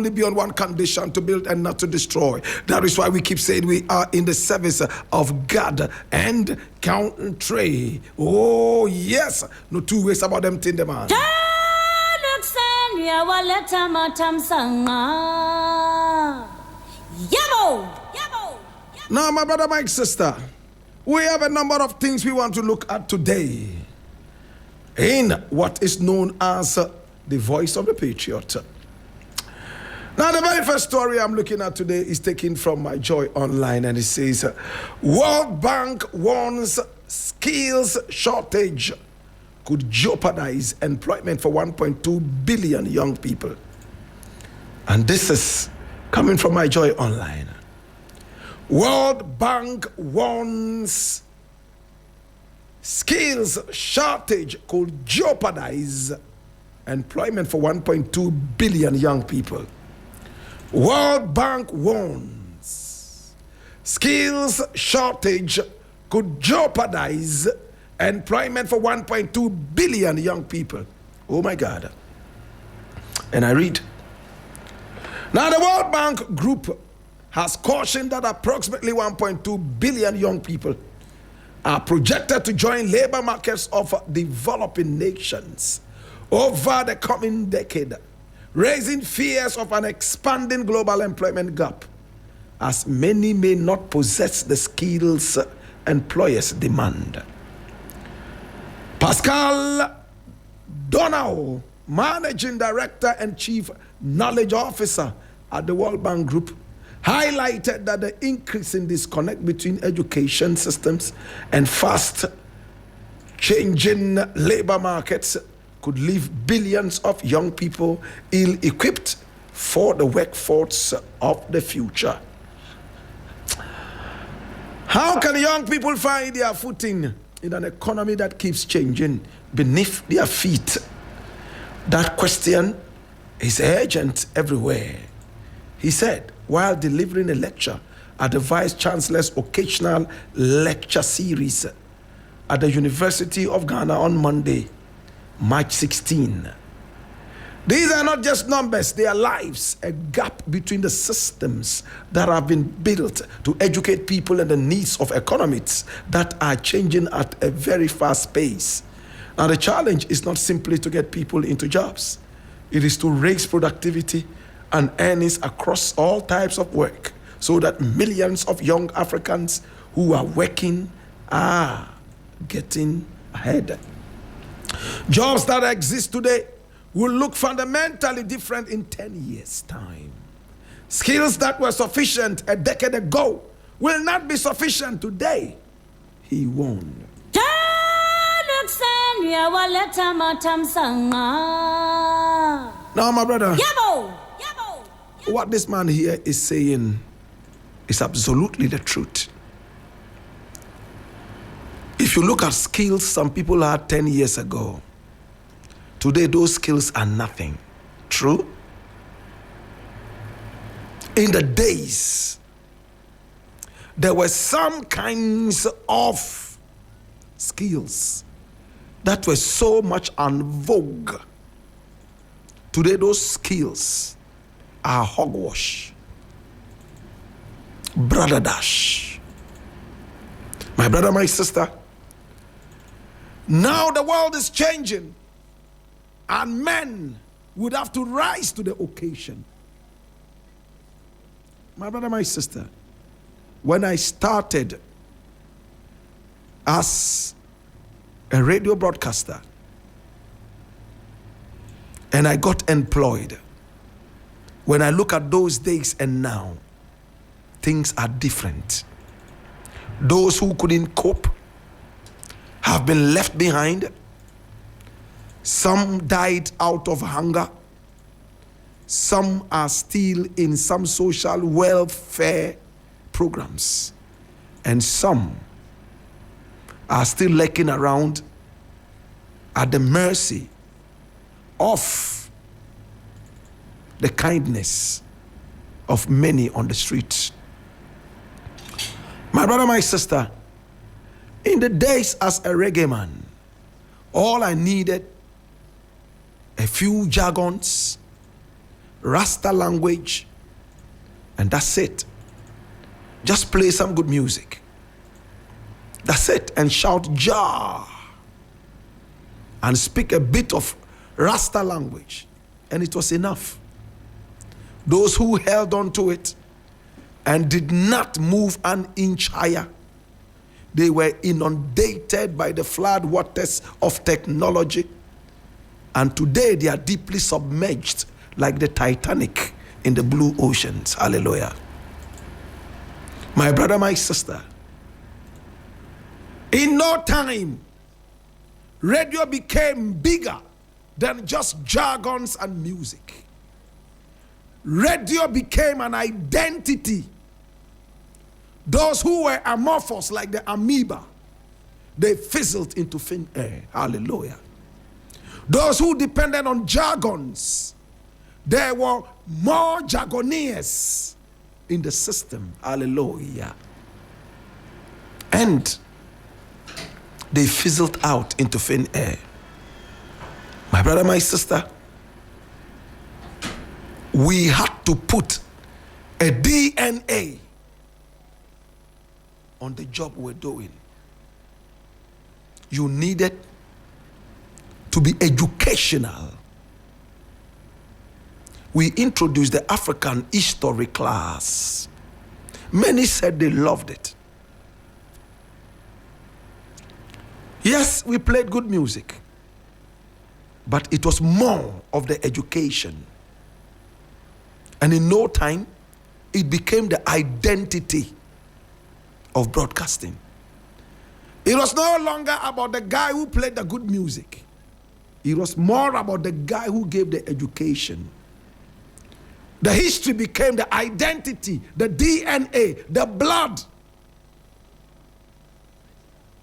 only be on one condition: to build and not to destroy. That is why we keep saying we are in the service of God and country. Oh, yes. No two ways about them thing, man. Now, my brother, my sister, we have a number of things we want to look at today in what is known as the voice of the Patriot. Now, the very first story I'm looking at today is taken from my Joy Online, and it says, World Bank warns skills shortage could jeopardize employment for 1.2 billion young people. And this is coming from my Joy Online. World Bank warns skills shortage could jeopardize employment for 1.2 billion young people. World Bank warns skills shortage could jeopardize employment for 1.2 billion young people. Oh my God. And I read, now the World Bank Group has cautioned that approximately 1.2 billion young people are projected to join labor markets of developing nations over the coming decade, raising fears of an expanding global employment gap, as many may not possess the skills employers demand. Pascal Donau, Managing Director and Chief Knowledge Officer at the World Bank Group, highlighted that the increase in disconnect between education systems and fast-changing labor markets could leave billions of young people ill-equipped for the workforce of the future. How can young people find their footing in an economy that keeps changing beneath their feet? That question is urgent everywhere. He said, while delivering a lecture at the Vice Chancellor's occasional lecture series at the University of Ghana on Monday, March 16. These are not just numbers, they are lives, a gap between the systems that have been built to educate people and the needs of economies that are changing at a very fast pace. Now, the challenge is not simply to get people into jobs. It is to raise productivity and earnings across all types of work so that millions of young Africans who are working are getting ahead. Jobs that exist today will look fundamentally different in 10 years' time. Skills that were sufficient a decade ago will not be sufficient today. He warned. Now, my brother, what this man here is saying is absolutely the truth. If you look at skills some people had 10 years ago, today those skills are nothing. True? In the days, there were some kinds of skills that were so much en vogue. Today those skills are hogwash. Brother Dash. My brother, my sister, now the world is changing and men would have to rise to the occasion. My brother, my sister, when I started as a radio broadcaster and I got employed, when I look at those days and now, things are different. Those who couldn't cope have been left behind. Some died out of hunger. Some are still in some social welfare programs. And some are still lurking around at the mercy of the kindness of many on the streets. My brother, my sister, in the days as a reggae man, all I needed, a few jargons, Rasta language, and that's it. Just play some good music. That's it. And shout Jah. And speak a bit of Rasta language. And it was enough. Those who held on to it and did not move an inch higher, they were inundated by the flood waters of technology. And today they are deeply submerged like the Titanic in the blue oceans. Hallelujah. My brother, my sister, in no time, radio became bigger than just jargons and music. Radio became an identity. Those who were amorphous like the amoeba, they fizzled into thin air. Hallelujah. Those who depended on jargons, there were more jargoneers in the system. Hallelujah. And they fizzled out into thin air. My brother, my sister, we had to put a DNA on the job we're doing. You needed to be educational. We introduced the African history class. Many said they loved it. Yes, we played good music, but it was more of the education. And in no time, it became the identity of broadcasting. It was no longer about the guy who played the good music. It was more about the guy who gave the education. The history became the identity, the DNA, the blood.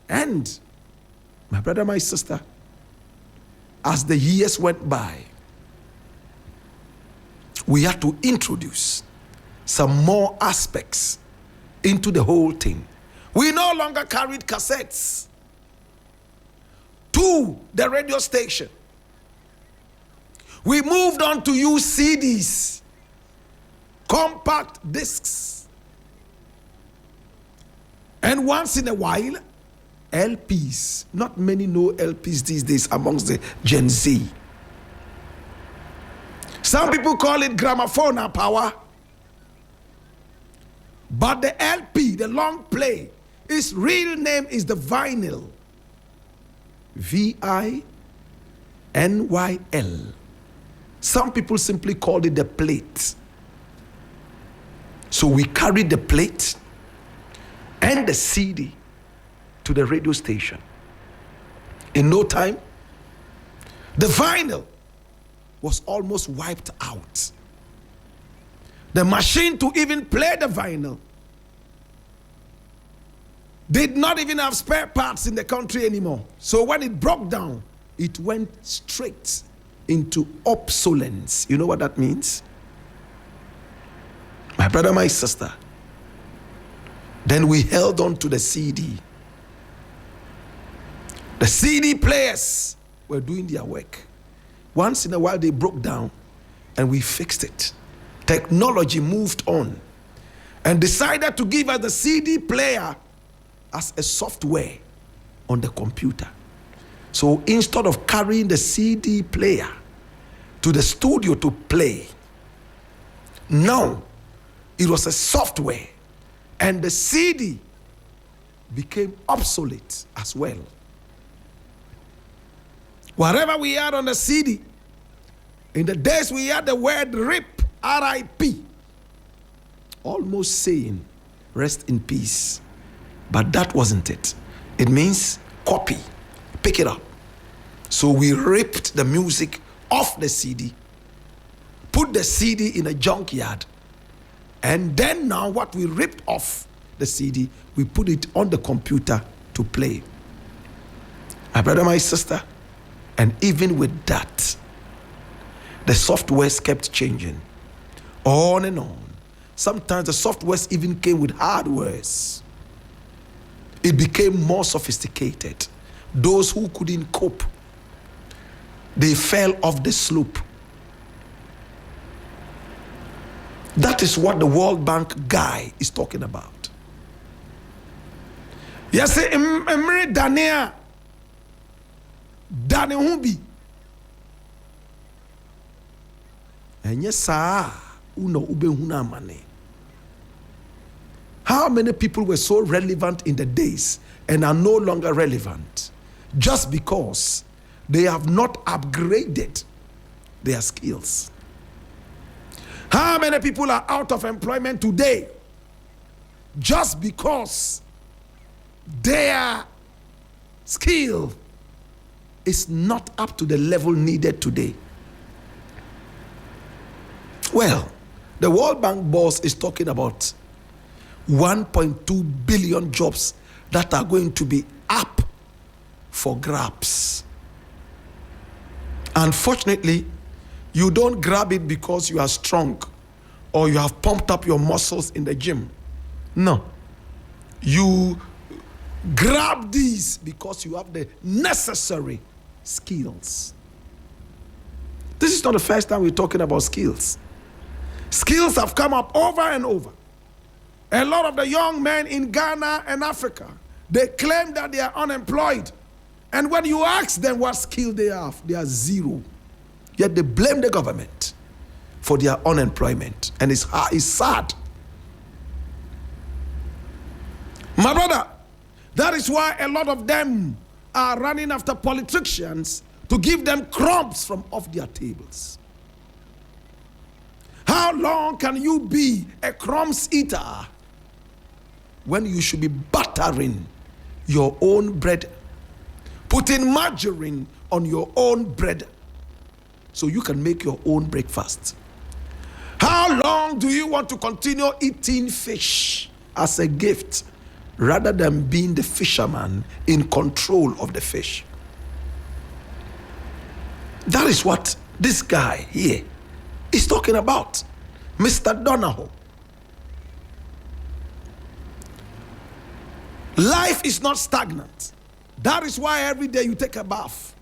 And, my brother, my sister, as the years went by, we had to introduce some more aspects into the whole thing. We no longer carried cassettes to the radio station. We moved on to use CDs, compact discs, and once in a while, LPs. Not many know LPs these days amongst the Gen Z. Some people call it gramophone power. But the LP, the long play, its real name is the vinyl. VINYL. Some people simply call it the plate. So we carried the plate and the CD to the radio station. In no time, the vinyl was almost wiped out. The machine to even play the vinyl did not even have spare parts in the country anymore. So when it broke down, it went straight into obsolescence. You know what that means? My brother, my sister. Then we held on to the CD. The CD players were doing their work. Once in a while they broke down and we fixed it. Technology moved on and decided to give us the CD player as a software on the computer. So instead of carrying the CD player to the studio to play, now it was a software and the CD became obsolete as well. Whatever we had on the CD, in the days we had the word RIP, R-I-P, almost saying rest in peace. But that wasn't it. It means copy, pick it up. So we ripped the music off the CD, put the CD in a junkyard, and then now what we ripped off the CD, we put it on the computer to play. My brother, my sister, and even with that, the softwares kept changing, on and on. Sometimes the softwares even came with hardwares. It became more sophisticated. Those who couldn't cope, they fell off the slope. That is what the World Bank guy is talking about. Yes, Emre Dania Dane Humbi. And yes, sir, uno ube huna mane. How many people were so relevant in the days and are no longer relevant just because they have not upgraded their skills? How many people are out of employment today just because their skill is not up to the level needed today? Well, the World Bank boss is talking about 1.2 billion jobs that are going to be up for grabs. Unfortunately, you don't grab it because you are strong or you have pumped up your muscles in the gym. No. You grab these because you have the necessary skills. This is not the first time we're talking about skills. Skills have come up over and over. A lot of the young men in Ghana and Africa, they claim that they are unemployed. And when you ask them what skill they have, they are zero. Yet they blame the government for their unemployment. And it's sad. My brother, that is why a lot of them are running after politicians to give them crumbs from off their tables. How long can you be a crumbs eater when you should be buttering your own bread, putting margarine on your own bread so you can make your own breakfast? How long do you want to continue eating fish as a gift rather than being the fisherman in control of the fish? That is what this guy here is talking about, Mr. Donahoe. Life is not stagnant. That is why every day you take a bath.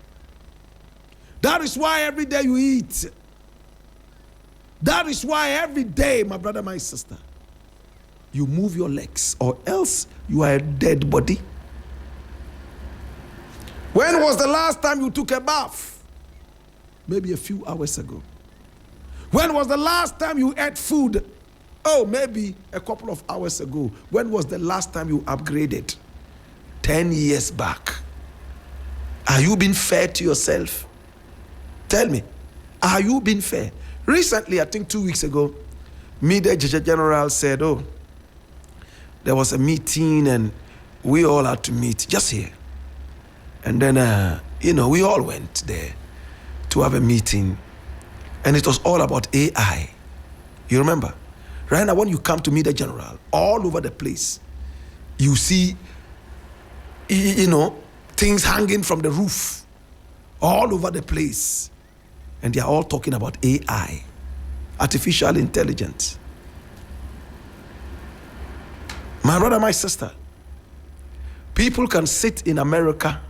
That is why every day you eat. That is why every day, my brother, my sister, you move your legs, or else you are a dead body. When was the last time you took a bath? Maybe a few hours ago. When was the last time you ate food? Oh, maybe a couple of hours ago. When was the last time you upgraded? 10 years back. Are you being fair to yourself? Tell me, are you being fair? Recently, I think 2 weeks ago, Media General said, oh, there was a meeting and we all had to meet just here. And then, we all went there to have a meeting. And it was all about AI. You remember? Right now, when you come to Media General, all over the place, you see, things hanging from the roof, all over the place. And they are all talking about AI, artificial intelligence. My brother, my sister, people can sit in America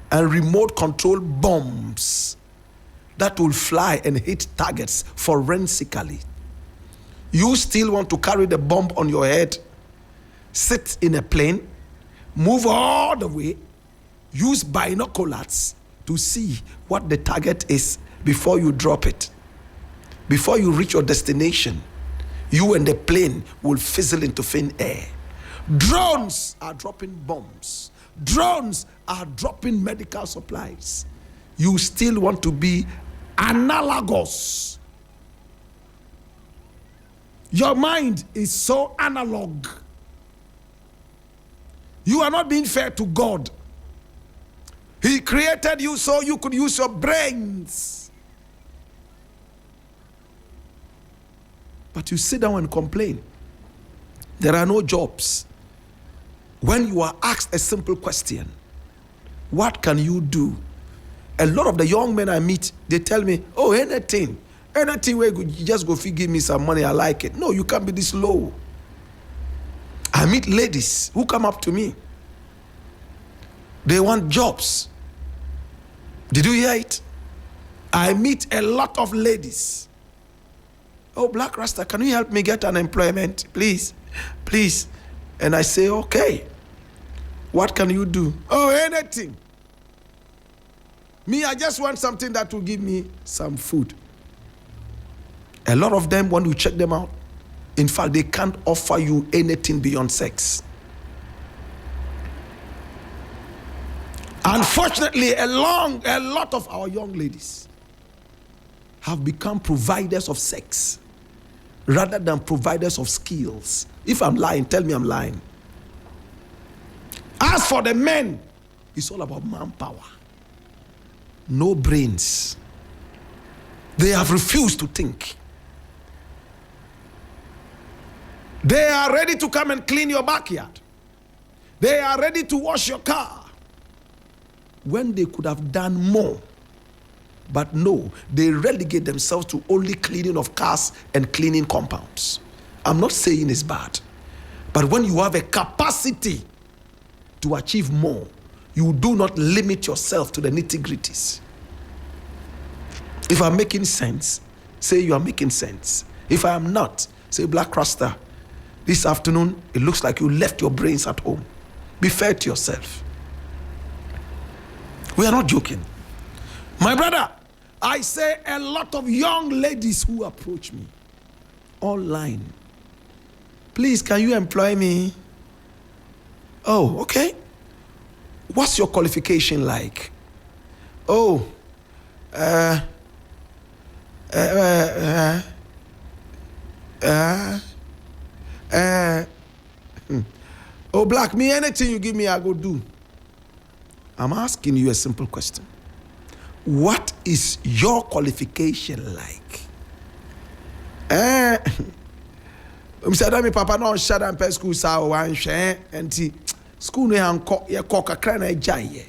and remote control bombs that will fly and hit targets forensically. You still want to carry the bomb on your head, sit in a plane, move all the way, use binoculars to see what the target is before you drop it. Before you reach your destination, you and the plane will fizzle into thin air. Drones are dropping bombs. Drones are dropping medical supplies. You still want to be analogous. Your mind is so analog. You are not being fair to God. He created you so you could use your brains. But you sit down and complain. There are no jobs. When you are asked a simple question, what can you do? A lot of the young men I meet, they tell me, oh, anything where you just go give me some money, I like it. No, you can't be this low. I meet ladies who come up to me. They want jobs. Did you hear it? I meet a lot of ladies oh, Blakk Rasta, can you help me get an employment? Please, please. And I say, okay. What can you do? Oh, anything. Me, I just want something that will give me some food. A lot of them, when you check them out, in fact, they can't offer you anything beyond sex. Unfortunately, a lot of our young ladies have become providers of sex rather than providers of skills. If I'm lying, tell me I'm lying. As for the men, it's all about manpower. No brains. They have refused to think. They are ready to come and clean your backyard. They are ready to wash your car. When they could have done more. But no, they relegate themselves to only cleaning of cars and cleaning compounds. I'm not saying it's bad. But when you have a capacity to achieve more, you do not limit yourself to the nitty-gritties. If I'm making sense, say you are making sense. If I am not, say, Blakk Rasta, this afternoon, it looks like you left your brains at home. Be fair to yourself. We are not joking. My brother, I say a lot of young ladies who approach me online. Please, can you employ me? Oh, okay. What's your qualification like? Oh, oh, Black, me, anything you give me, I go do. I'm asking you a simple question. What is your qualification like? Me papa no shut and pay school sa wan hwe enti school no yanko ye kokakra na ejaye.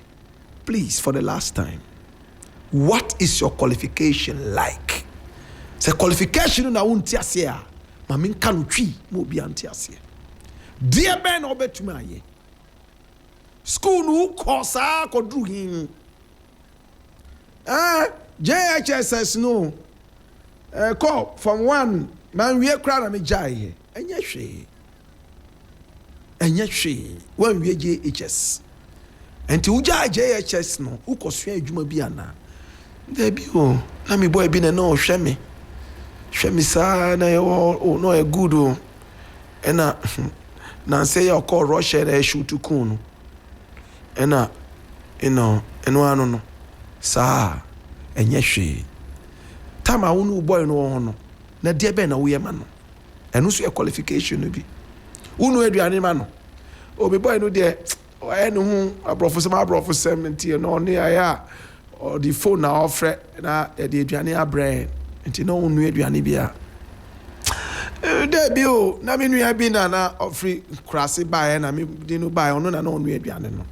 Please, for the last time. What is your qualification like? Say qualification na wonti ase a ma me nka no twi mo bi anti ase. Dear ben obetuma aye. School no course a kodru hin. JHSS no. Call from one man we kra na me jaye. Enye hwe. When we JHS. Enti uja JHS no, ukosua adwuma bi ana. There be o, na me boy bi na no hwe me. Hwe me sa na oh no e good o. Ena na say your call Russia na shoot to kun. Ena eno ano no. Sa enye hwe. Tama wonu boy no ho no. Na de be na wo ye ma no. Eno so e qualification no bi. Wonu aduane ma no. O be boy no de I know a professor, my professor, and no near or the phone now offer na the Adriania brain, and no new Adrianibia. There be oh, na me have been an free crassy buy and I didn't buy on no new Adriano.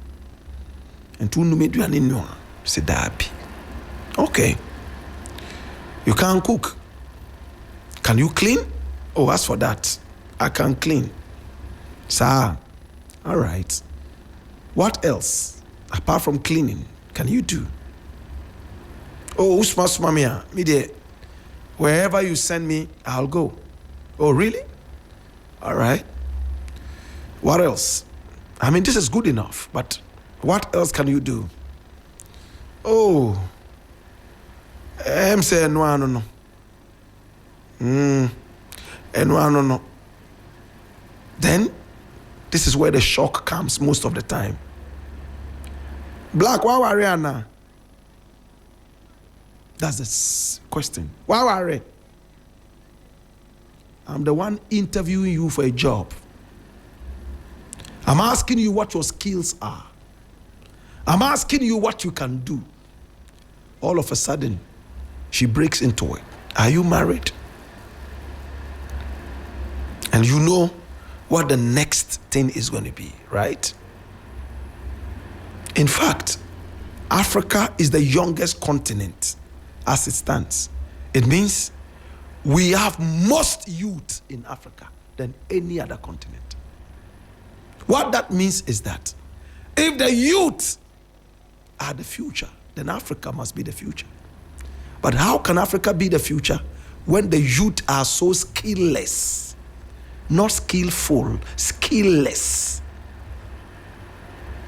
And two new Adriani no, said Darby. Okay. You can't cook. Can you clean? Oh, as for that, I can clean. Sir, all right. What else, apart from cleaning, can you do? Oh, Usmas Mamia, me there. Wherever you send me, I'll go. Oh, really? All right. What else? I mean, this is good enough, but what else can you do? Oh, I'm saying no. No. Then, this is where the shock comes most of the time. Black, why worry Anna? That's the question. Why worry? I'm the one interviewing you for a job. I'm asking you what your skills are. I'm asking you what you can do. All of a sudden, she breaks into it. Are you married? And you know what the next thing is going to be, right? In fact, Africa is the youngest continent as it stands. It means we have most youth in Africa than any other continent. What that means is that if the youth are the future, then Africa must be the future. But how can Africa be the future when the youth are so skillless, not skillful, skillless.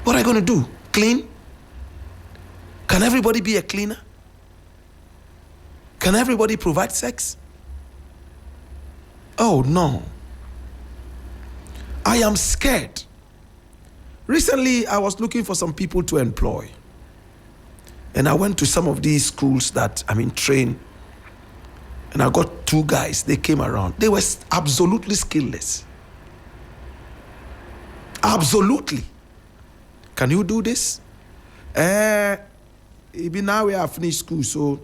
What are you going to do? Clean? Can everybody be a cleaner? Can everybody provide sex? Oh no. I am scared. Recently, I was looking for some people to employ. And I went to some of these schools that train. And I got 2 guys. They came around. They were absolutely skillless. Absolutely. Can you do this? Even now we have finished school, so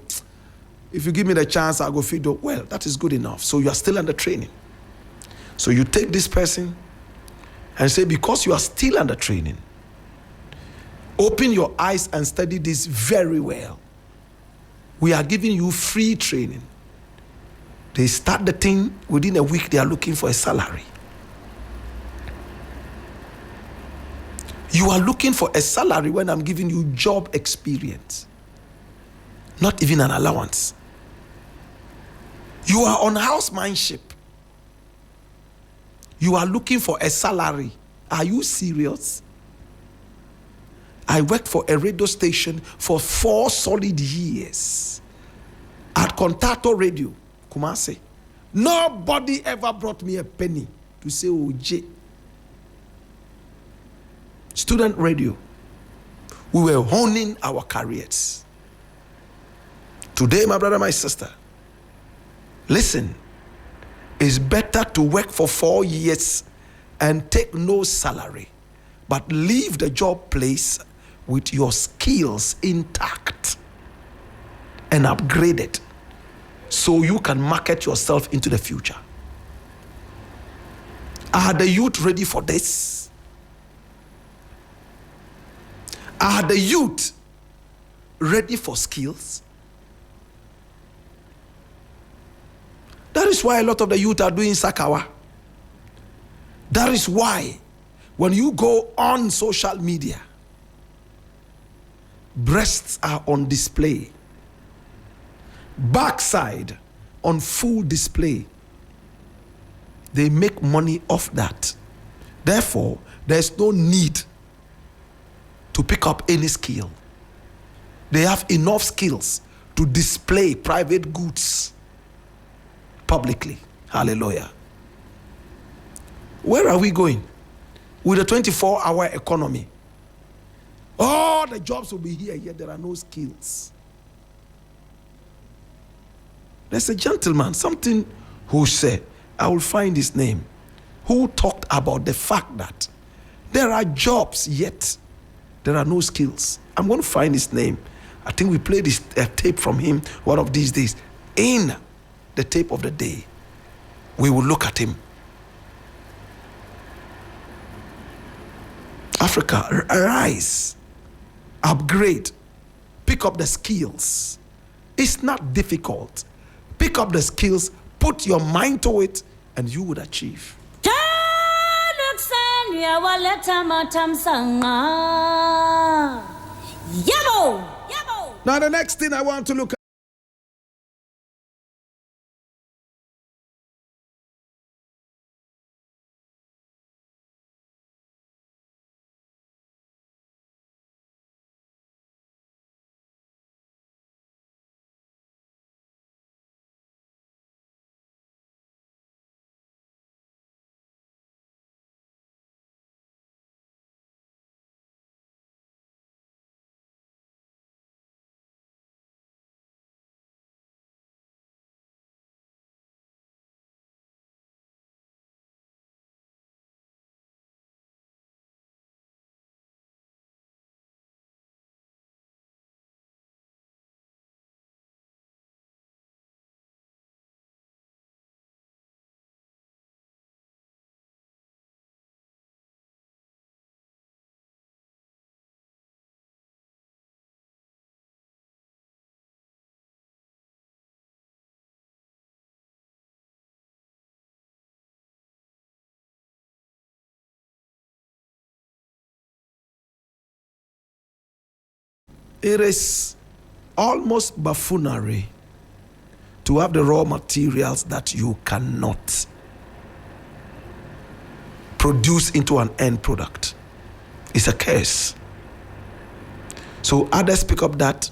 if you give me the chance, I'll go feed up. Well, that is good enough. So you are still under training. So you take this person and say, because you are still under training, open your eyes and study this very well. We are giving you free training. They start the thing, within a week, they are looking for a salary. You are looking for a salary when I'm giving you job experience, not even an allowance. You are on housemanship. You are looking for a salary. Are you serious? I worked for a radio station for 4 solid years at Contato Radio, Kumasi. Nobody ever brought me a penny to say, oh, J. Student radio. We were honing our careers. Today, my brother, my sister, listen, it's better to work for 4 years and take no salary, but leave the job place with your skills intact and upgraded so you can market yourself into the future. Are the youth ready for this? Are the youth ready for skills? That is why a lot of the youth are doing Sakawa. That is why when you go on social media, breasts are on display, backside on full display. They make money off that. Therefore, there's no need to pick up any skill. They have enough skills to display private goods publicly. Hallelujah. Where are we going? With a 24-hour economy, all the jobs will be here, yet there are no skills. There's a gentleman, something who said, I will find his name, who talked about the fact that there are jobs, yet there are no skills. I'm going to find his name. I think we played this tape from him one of these days. In the tape of the day, we will look at him. Africa, arise, upgrade, pick up the skills. It's not difficult. Pick up the skills, put your mind to it, and you would achieve. Now the next thing I want to look at, it is almost buffoonery to have the raw materials that you cannot produce into an end product. It's a curse. So others pick up that,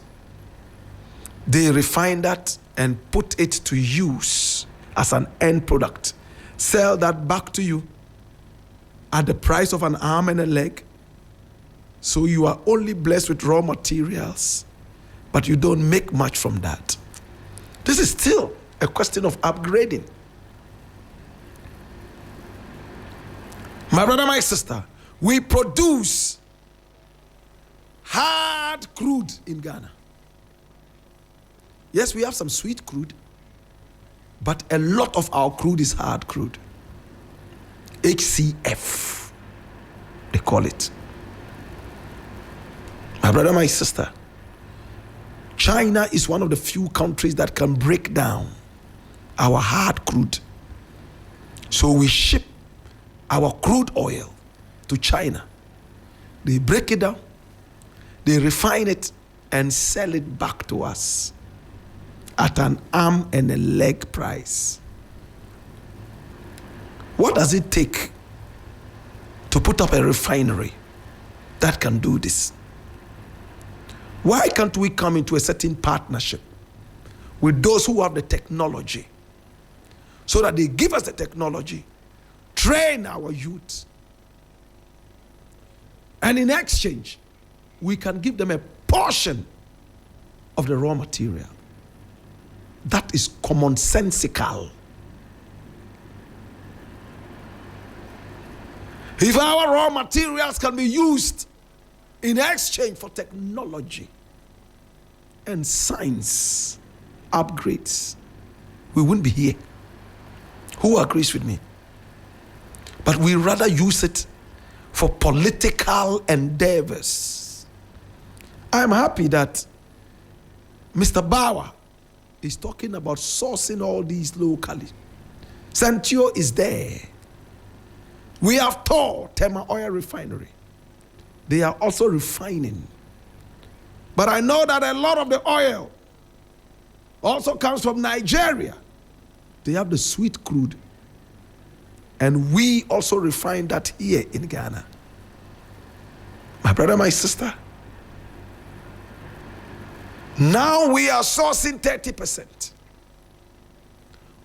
they refine that and put it to use as an end product, sell that back to you at the price of an arm and a leg. So you are only blessed with raw materials, but you don't make much from that. This is still a question of upgrading. My brother, my sister, we produce hard crude in Ghana. Yes, we have some sweet crude, but a lot of our crude is hard crude. HCF, they call it. My brother, my sister, China is one of the few countries that can break down our hard crude. So we ship our crude oil to China. They break it down, they refine it, and sell it back to us at an arm and a leg price. What does it take to put up a refinery that can do this? Why can't we come into a certain partnership with those who have the technology, so that they give us the technology, train our youth, and in exchange, we can give them a portion of the raw material? That is commonsensical. If our raw materials can be used in exchange for technology and science upgrades, we wouldn't be here. Who agrees with me? But we rather use it for political endeavors. I'm happy that Mr. Bauer is talking about sourcing all these locally. Santio is there. We have Tor Tema Oil Refinery. They are also refining. But I know that a lot of the oil also comes from Nigeria. They have the sweet crude. And we also refine that here in Ghana. My brother, my sister, now we are sourcing 30%.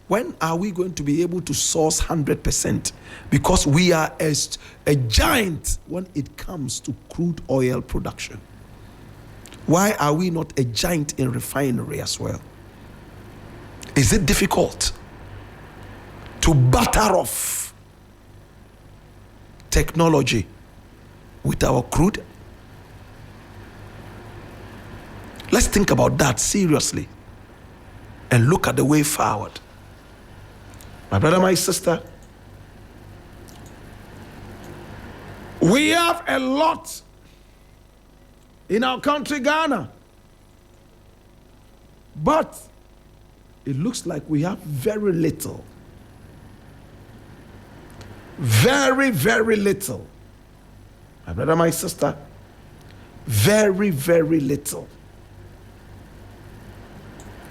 When are we going to be able to source 100%? Because we are a giant when it comes to crude oil production. Why are we not a giant in refinery as well? Is it difficult to batter off technology with our crude? Let's think about that seriously and look at the way forward. My brother, my sister, we have a lot in our country, Ghana, but it looks like we have very little. Very, very little. My brother, my sister, very, very little.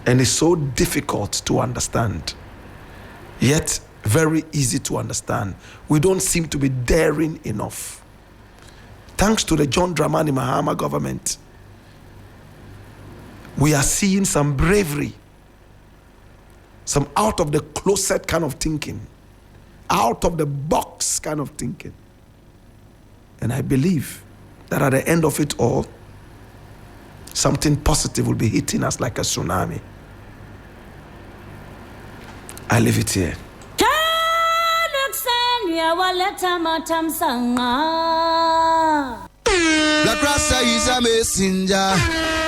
And it's so difficult to understand, yet very easy to understand. We don't seem to be daring enough. Thanks to the John Dramani Mahama government, we are seeing some bravery, some out of the closet kind of thinking, out of the box kind of thinking. And I believe that at the end of it all, something positive will be hitting us like a tsunami. I leave it here. Blakk Rasta is a messenger.